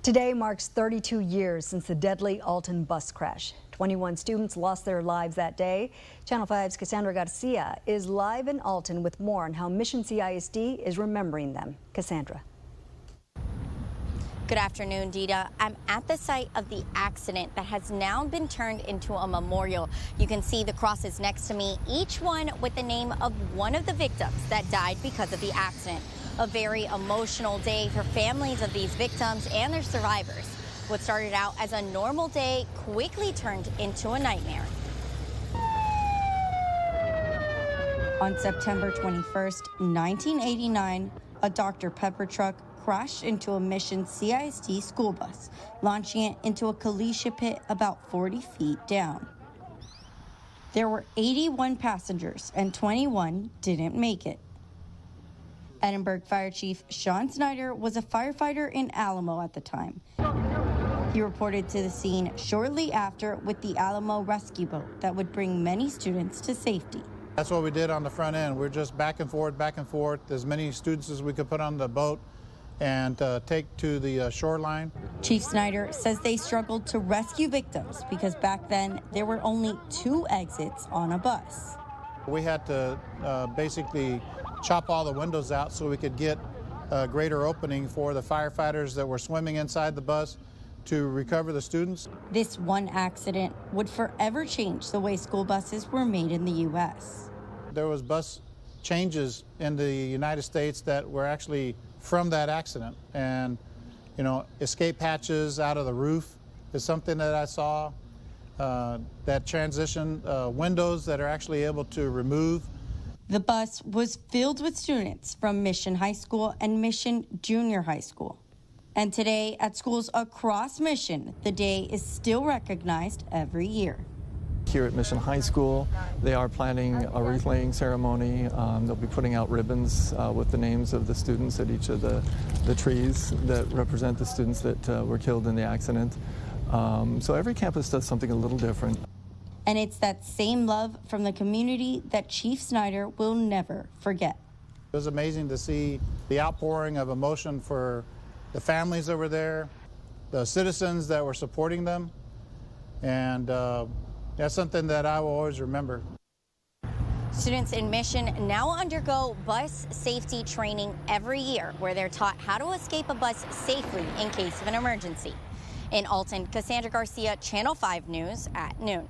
Today marks 32 years since the deadly Alton bus crash. 21 students lost their lives that day. Channel 5's Cassandra Garcia is live in Alton with more on how Mission CISD is remembering them. Cassandra. Good afternoon, Dita. I'm at the site of the accident that has now been turned into a memorial. You can see the crosses next to me, each one with the name of one of the victims that died because of the accident. A very emotional day for families of these victims and their survivors. What started out as a normal day quickly turned into a nightmare. On September 21st, 1989, a Dr. Pepper truck crashed into a Mission CISD school bus, launching it into a Kalisha pit about 40 feet down. There were 81 passengers and 21 didn't make it. Edinburgh Fire Chief Sean Snyder was a firefighter in Alamo at the time. He reported to the scene shortly after with the Alamo rescue boat that would bring many students to safety. That's what we did on the front end. We're just back and forth, as many students as we could put on the boat and take to the shoreline. Chief Snyder says they struggled to rescue victims because back then there were only 2 exits on a bus. We had to basically chop all the windows out so we could get a greater opening for the firefighters that were swimming inside the bus to recover the students. This one accident would forever change the way school buses were made in the U.S. There was bus changes in the United States that were actually from that accident. And, you know, escape hatches out of the roof is something that I saw. That transition windows that are actually able to remove. The bus was filled with students from Mission High School and Mission Junior High School. And today, at schools across Mission, the day is still recognized every year. Here at Mission High School, they are planning a wreath-laying ceremony. They'll be putting out ribbons with the names of the students at each of the trees that represent the students that were killed in the accident. So every campus does something a little different. And it's that same love from the community that Chief Snyder will never forget. It was amazing to see the outpouring of emotion for the families that were there, the citizens that were supporting them, and that's something that I will always remember. Students in Mission now undergo bus safety training every year, where they're taught how to escape a bus safely in case of an emergency. In Alton, Cassandra Garcia, Channel 5 News at noon.